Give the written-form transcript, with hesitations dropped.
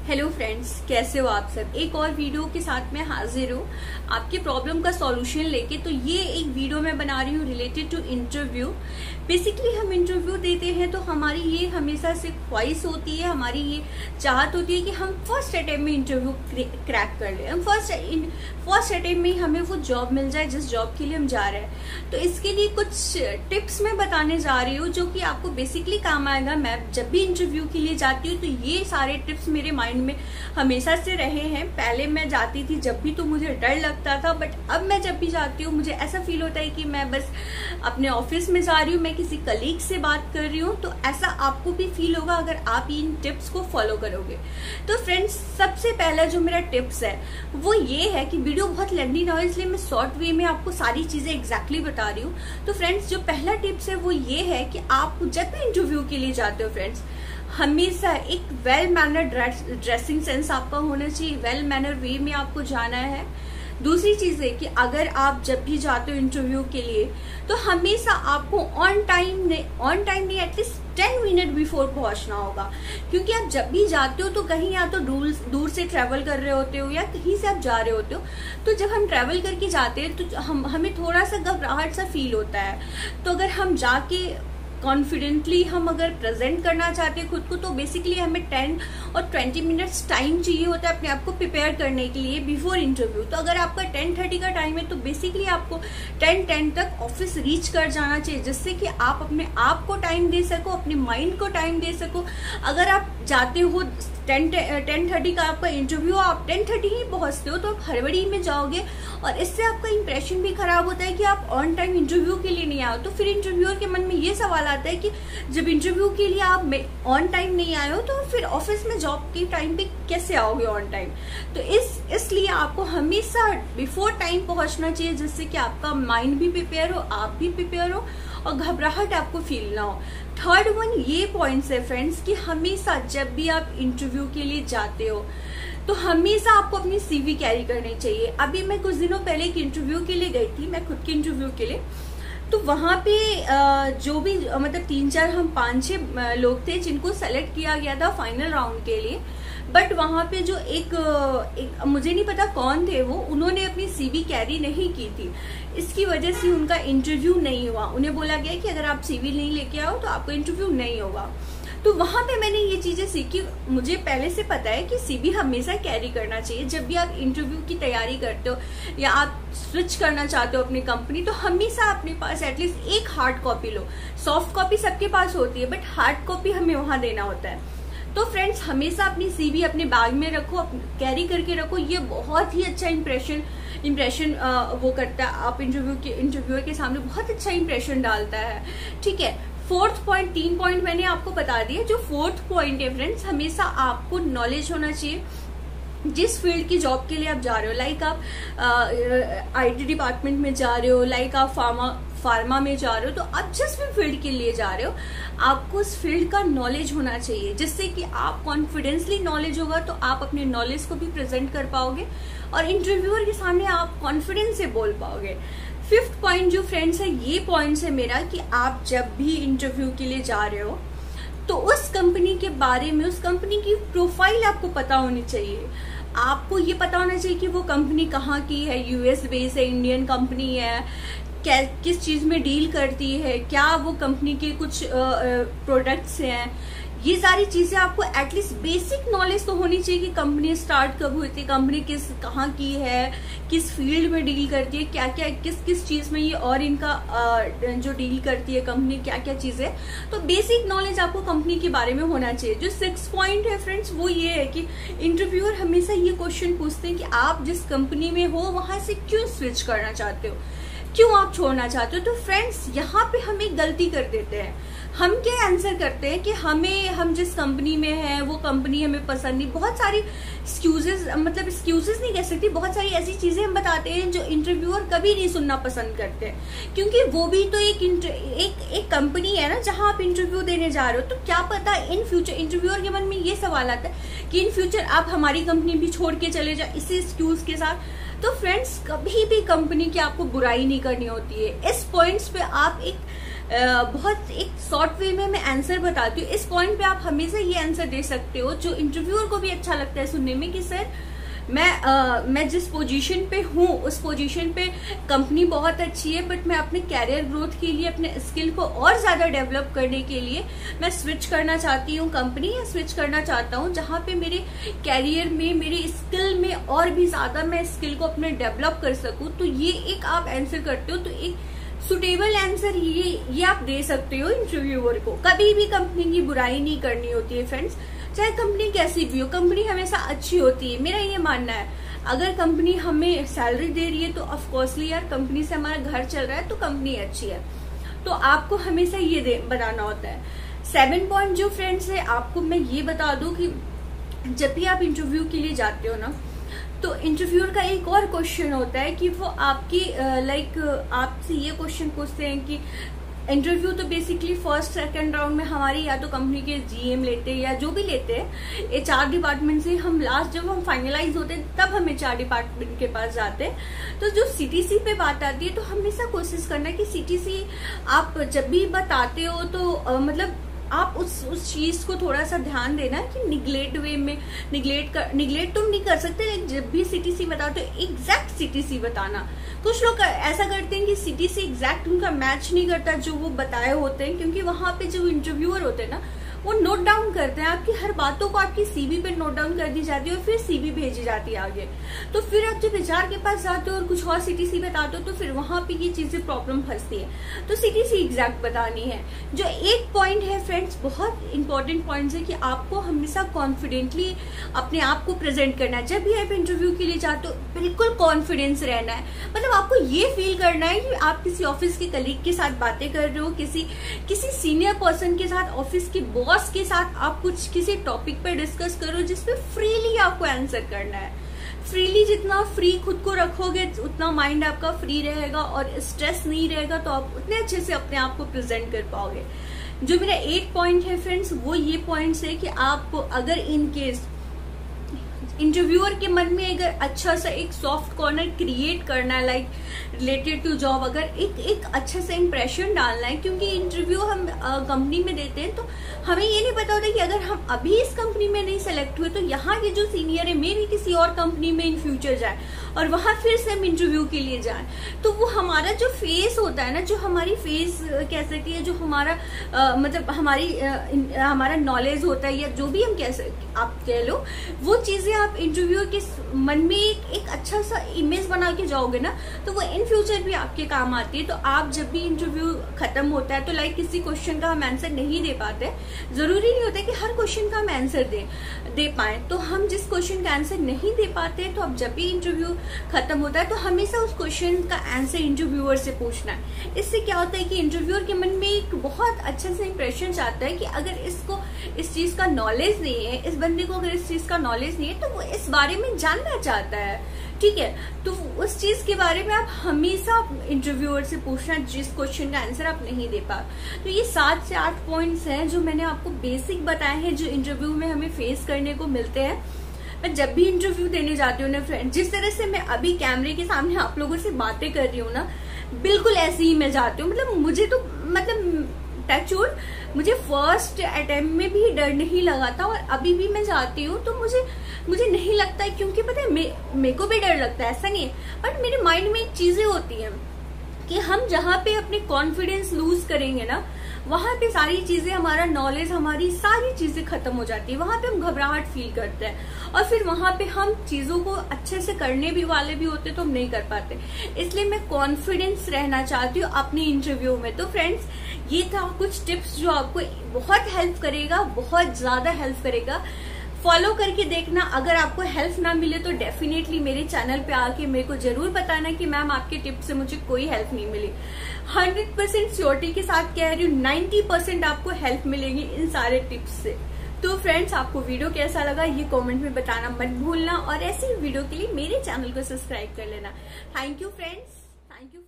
Hello friends, कैसे हो आप सब। एक और वीडियो के साथ मैं हाजिर हूँ आपके प्रॉब्लम का सॉल्यूशन लेके। तो ये एक वीडियो मैं बना रही हूँ रिलेटेड टू इंटरव्यू। बेसिकली हम इंटरव्यू देते हैं तो हमारी ये हमेशा से ख्वाहिश होती है, हमारी ये चाहत होती है कि हम फर्स्ट अटेम्प्ट में इंटरव्यू क्रैक कर ले, हम फर्स्ट अटेम्प्ट में हमें वो जॉब मिल जाए जिस जॉब के लिए हम जा रहे हैं। तो इसके लिए कुछ टिप्स मैं बताने जा रही हूँ जो कि आपको बेसिकली काम आएगा। मैं जब भी इंटरव्यू के लिए जाती हूँ तो ये सारे टिप्स मेरे माइंड में हमेशा से रहे हैं। पहले मैं जाती थी जब भी तो मुझे डर लगता था, बट अब मैं जब भी जाती हूँ मुझे ऐसा फील होता है कि मैं बस अपने ऑफिस में जा रही हूँ, मैं किसी कलीग से बात कर रही हूँ। तो ऐसा आपको भी फील होगा अगर आप इन टिप्स को फॉलो करोगे। तो फ्रेंड्स, सबसे पहला जो मेरा टिप्स है वो ये है कि वीडियो बहुत लेंथी ना हो, इसलिए मैं शॉर्ट वे में आपको सारी चीजें एग्जैक्टली बता रही हूँ। तो फ्रेंड्स, जो पहला टिप्स है वो ये है कि आप जब भी इंटरव्यू के लिए जाते हो फ्रेंड्स, हमेशा एक वेल मैनर ड्रेसिंग सेंस आपका होना चाहिए, वेल मैनर वे में आपको जाना है। दूसरी चीज है कि अगर आप जब भी जाते हो इंटरव्यू के लिए तो हमेशा आपको ऑन टाइम नहीं एटलीस्ट 10 मिनट बिफोर पहुंचना होगा। क्योंकि आप जब भी जाते हो तो कहीं या तो दूर से ट्रेवल कर रहे होते हो या कहीं से आप जा रहे होते हो। तो जब हम ट्रेवल करके जाते हैं तो हमें थोड़ा सा घबराहट सा फील होता है। तो अगर हम जाके कॉन्फिडेंटली हम अगर प्रेजेंट करना चाहते हैं खुद को, तो बेसिकली हमें 10 और 20 मिनट्स टाइम चाहिए होता है अपने आप को प्रिपेयर करने के लिए बिफोर इंटरव्यू। तो अगर आपका 10:30 का टाइम है तो बेसिकली आपको 10:10 तक ऑफिस रीच कर जाना चाहिए, जिससे कि आप अपने आप को टाइम दे सको, अपने माइंड को टाइम दे सको। अगर आप जाते हो 10:30 का आपका इंटरव्यू, आप 10:30 ही पहुंचते हो तो आप हड़बड़ी में जाओगे और इससे आपका इंप्रेशन भी खराब होता है कि आप ऑन टाइम इंटरव्यू के लिए नहीं आओ। तो फिर इंटरव्यूअर के मन में ये सवाल आता है कि जब इंटरव्यू के लिए आप ऑन टाइम नहीं आए हो तो फिर ऑफिस में जॉब के टाइम पे कैसे आओगे ऑन टाइम। तो इसलिए आपको हमेशा बिफोर टाइम पहुंचना चाहिए, जिससे कि आपका माइंड भी प्रिपेयर हो, आप भी प्रिपेयर हो और घबराहट आपको फील ना हो। थर्ड वन ये पॉइंट्स है फ्रेंड्स कि हमेशा जब भी आप इंटरव्यू के लिए जाते हो तो हमेशा आपको अपनी सीवी कैरी करनी चाहिए। अभी मैं कुछ दिनों पहले एक इंटरव्यू के लिए गई थी, मैं खुद के इंटरव्यू के लिए। तो वहां पे जो भी मतलब 3-4 हम 5-6 लोग थे जिनको सेलेक्ट किया गया था फाइनल राउंड के लिए। बट वहां पे जो एक मुझे नहीं पता कौन थे वो, उन्होंने अपनी सीवी कैरी नहीं की थी। इसकी वजह से उनका इंटरव्यू नहीं हुआ। उन्हें बोला गया कि अगर आप सीवी नहीं लेके आओ तो आपका इंटरव्यू नहीं होगा। तो वहां पे मैंने ये चीजें सीखी। मुझे पहले से पता है कि सीवी हमेशा कैरी करना चाहिए जब भी आप इंटरव्यू की तैयारी करते हो या आप स्विच करना चाहते हो अपनी कंपनी। तो हमेशा अपने पास एटलीस्ट एक हार्ड कॉपी लो। सॉफ्ट कॉपी सबके पास होती है बट हार्ड कॉपी हमें वहां देना होता है। तो फ्रेंड्स, हमेशा अपनी सीवी अपने बैग में रखो, कैरी करके रखो। ये बहुत ही अच्छा इंप्रेशन वो करता है। आप इंटरव्यूअर के सामने बहुत अच्छा इंप्रेशन डालता है। ठीक है, फोर्थ पॉइंट, 3 पॉइंट मैंने आपको बता दिए। जो फोर्थ पॉइंट है फ्रेंड्स, हमेशा आपको नॉलेज होना चाहिए जिस फील्ड की जॉब के लिए आप जा रहे हो। लाइक आप आईटी डिपार्टमेंट में जा रहे हो, लाइक आप फार्मा में जा रहे हो, तो आप जिस भी फील्ड के लिए जा रहे हो आपको उस फील्ड का नॉलेज होना चाहिए, जिससे कि आप कॉन्फिडेंसली नॉलेज होगा तो आप अपने नॉलेज को भी प्रेजेंट कर पाओगे और इंटरव्यूअर के सामने आप कॉन्फिडेंस से बोल पाओगे। फिफ्थ पॉइंट जो फ्रेंड्स है, ये पॉइंट्स है मेरा कि आप जब भी इंटरव्यू के लिए जा रहे हो तो उस कंपनी के बारे में, उस कंपनी की प्रोफाइल आपको पता होनी चाहिए। आपको ये पता होना चाहिए कि वो कंपनी कहाँ की है, यूएस बेस है, इंडियन कंपनी है, किस चीज में डील करती है, क्या वो कंपनी के कुछ प्रोडक्ट्स हैं। ये सारी चीजें आपको एटलीस्ट बेसिक नॉलेज तो होनी चाहिए कि कंपनी स्टार्ट कब हुई थी, कंपनी कहाँ की है, किस फील्ड में डील करती है, क्या क्या किस चीज में ये, और इनका जो डील करती है कंपनी क्या क्या चीजें। तो बेसिक नॉलेज आपको कंपनी के बारे में होना चाहिए। जो 6 पॉइंट है फ्रेंड्स वो ये है कि इंटरव्यूअर हमेशा ये क्वेश्चन पूछते हैं कि आप जिस कंपनी में हो वहां से क्यों स्विच करना चाहते हो, क्यों आप छोड़ना चाहते हो। तो फ्रेंड्स, यहाँ पे हम एक गलती कर देते हैं। हम क्या आंसर करते हैं कि हम जिस कंपनी में हैं वो कंपनी हमें पसंद नहीं। बहुत सारी एक्सक्यूजेस नहीं कह सकती, बहुत सारी ऐसी चीजें हम बताते हैं जो इंटरव्यूअर कभी नहीं सुनना पसंद करते, क्योंकि वो भी तो एक कंपनी है ना जहां आप इंटरव्यू देने जा रहे हो। तो क्या पता इन फ्यूचर, इंटरव्यूअर के मन में ये सवाल आता है कि इन फ्यूचर आप हमारी कंपनी भी छोड़ के चले जाओ इसी एक्सक्यूज के साथ। तो फ्रेंड्स, कभी भी कंपनी की आपको बुराई नहीं करनी होती है। इस पॉइंट्स पे आप एक बहुत एक शॉर्ट वे में मैं आंसर बताती हूँ। इस पॉइंट पे आप हमेशा ये आंसर दे सकते हो जो इंटरव्यूअर को भी अच्छा लगता है सुनने में कि सर मैं जिस पोजीशन पे हूँ उस पोजीशन पे कंपनी बहुत अच्छी है, बट मैं अपने कैरियर ग्रोथ के लिए, अपने स्किल को और ज्यादा डेवलप करने के लिए मैं स्विच करना चाहती हूँ कंपनी, या स्विच करना चाहता हूँ जहाँ पे मेरे कैरियर में, मेरे स्किल में और भी ज्यादा मैं स्किल को अपने डेवलप कर सकूँ। तो ये एक आप आंसर करते हो, तो एक सुटेबल आंसर ये आप दे सकते हो इंटरव्यूअर को। कभी भी कंपनी की बुराई नहीं करनी होती है फ्रेंड्स, चाहे कंपनी कैसी भी हो, कंपनी हमेशा अच्छी होती है, मेरा ये मानना है। अगर कंपनी हमें सैलरी दे रही है तो ऑफकोर्सली यार कंपनी से हमारा घर चल रहा है तो कंपनी अच्छी है, तो आपको हमेशा ये बताना होता है। 7 पॉइंट जो फ्रेंड्स है, आपको मैं ये बता दूं कि जब भी आप इंटरव्यू के लिए जाते हो ना, तो इंटरव्यूअर का एक और क्वेश्चन होता है कि वो आपकी आपसे ये क्वेश्चन पूछते हैं कि इंटरव्यू तो बेसिकली फर्स्ट सेकंड राउंड में हमारी या तो कंपनी के जीएम लेते हैं या जो भी लेते हैं HR डिपार्टमेंट से, हम लास्ट जब हम फाइनलाइज होते हैं तब हम HR डिपार्टमेंट के पास जाते हैं। तो जो CTC पे बात आती है तो हमेशा कोशिश करना कि CTC आप जब भी बताते हो तो मतलब आप उस चीज को थोड़ा सा ध्यान देना कि निगलेक्ट वे में निगलेक्ट तुम नहीं कर सकते, लेकिन जब भी CTC बताते हो एग्जैक्ट CTC बताना। कुछ लोग ऐसा करते हैं कि CTC एग्जैक्ट उनका मैच नहीं करता जो वो बताए होते हैं, क्योंकि वहां पे जो इंटरव्यूअर होते हैं ना वो नोट डाउन करते हैं, आपकी हर बातों को आपकी CV पे नोट डाउन कर दी जाती है और फिर CV भेजी जाती है आगे। तो फिर आप जब HR के पास जाते हो और कुछ और CTC बताते हो तो फिर वहां पे ये चीजें प्रॉब्लम फंसती है। तो CTC एग्जैक्ट बतानी है। जो एक पॉइंट है फ्रेंड्स, बहुत इंपॉर्टेंट पॉइंट है कि आपको हमेशा कॉन्फिडेंटली अपने आप को प्रेजेंट करना है। जब भी आप इंटरव्यू के लिए जाते हो बिल्कुल कॉन्फिडेंस रहना है, मतलब आपको ये फील करना है कि आप किसी ऑफिस के कलीग के साथ बातें कर रहे हो, किसी सीनियर पर्सन के साथ, ऑफिस के बॉस के साथ आप कुछ किसी टॉपिक पे डिस्कस करो जिसपे फ्रीली आपको आंसर करना है। फ्रीली जितना फ्री खुद को रखोगे उतना माइंड आपका फ्री रहेगा और स्ट्रेस नहीं रहेगा, तो आप उतने अच्छे से अपने आप को प्रेजेंट कर पाओगे। जो मेरा 8 पॉइंट है फ्रेंड्स, वो ये पॉइंट्स है कि आप अगर इन केस इंटरव्यूअर के मन में अगर अच्छा सा एक सॉफ्ट कॉर्नर क्रिएट करना है, लाइक रिलेटेड टू जॉब, अगर एक अच्छा सा इंप्रेशन डालना है, क्योंकि इंटरव्यू हम कंपनी में देते हैं तो हमें ये नहीं पता होता कि अगर हम अभी इस कंपनी में नहीं सेलेक्ट हुए तो यहाँ के जो सीनियर है मे भी किसी और कंपनी में इन फ्यूचर जाए और वहां फिर से हम इंटरव्यू के लिए जाएं, तो वो हमारा जो फेस होता है ना, जो हमारी फेस कह सकती है, जो हमारा मतलब हमारा नॉलेज होता है या जो भी हम आप कह लो, वो चीजें आप इंटरव्यू के मन में एक अच्छा सा इमेज बना के जाओगे ना, तो वो इन फ्यूचर भी आपके काम आती है। तो आप जब भी इंटरव्यू खत्म होता है तो लाइक किसी क्वेश्चन का हम आंसर नहीं दे पाते, जरूरी नहीं होता कि हर क्वेश्चन का हम आंसर दे पाए, तो हम जिस क्वेश्चन का आंसर नहीं दे पाते, तो अब जब भी इंटरव्यू खत्म होता है तो हमेशा उस क्वेश्चन का आंसर इंटरव्यूअर से पूछना है। इससे क्या होता है कि इंटरव्यूअर के मन में एक बहुत अच्छा सा इंप्रेशन आता है कि अगर इसको इस चीज का नॉलेज नहीं है, इस बंदे को अगर इस चीज का नॉलेज नहीं है तो वो इस बारे में जानना चाहता है, ठीक है। तो उस चीज के बारे में आप हमेशा इंटरव्यूअर से पूछना जिस क्वेश्चन का आंसर आप नहीं दे पा। तो ये 7 से 8 पॉइंट्स हैं जो मैंने आपको बेसिक बताए हैं, जो इंटरव्यू में हमें फेस करने को मिलते हैं। मैं जब भी इंटरव्यू देने जाती हूँ ना फ्रेंड, जिस तरह से मैं अभी कैमरे के सामने आप लोगों से बातें कर रही हूँ ना, बिल्कुल ऐसे ही मैं जाती हूँ। मतलब मुझे तो टचवुड मुझे फर्स्ट अटेम्प्ट में भी डर नहीं लगा था और अभी भी मैं जाती हूँ तो मुझे नहीं लगता है, क्योंकि पता है मेरे को भी डर लगता है, ऐसा नहीं है, बट मेरे माइंड में एक चीजें होती हैं कि हम जहाँ पे अपने कॉन्फिडेंस लूज करेंगे ना, वहां पे सारी चीजें, हमारा नॉलेज, हमारी सारी चीजें खत्म हो जाती है, वहां पे हम घबराहट फील करते हैं और फिर वहां पे हम चीजों को अच्छे से करने भी वाले भी होते तो हम नहीं कर पाते। इसलिए मैं कॉन्फिडेंस रहना चाहती हूँ अपने इंटरव्यू में। तो फ्रेंड्स, ये था कुछ टिप्स जो आपको बहुत हेल्प करेगा, बहुत ज्यादा हेल्प करेगा। फॉलो करके देखना। अगर आपको हेल्प ना मिले तो डेफिनेटली मेरे चैनल पे आके मेरे को जरूर बताना कि मैम आपके टिप्स से मुझे कोई हेल्प नहीं मिली। 100% श्योरिटी के साथ कह रही हूँ, 90% आपको हेल्प मिलेगी इन सारे टिप्स से। तो फ्रेंड्स, आपको वीडियो कैसा लगा ये कमेंट में बताना मत भूलना और ऐसी वीडियो के लिए मेरे चैनल को सब्सक्राइब कर लेना। Thank you friends, thank you.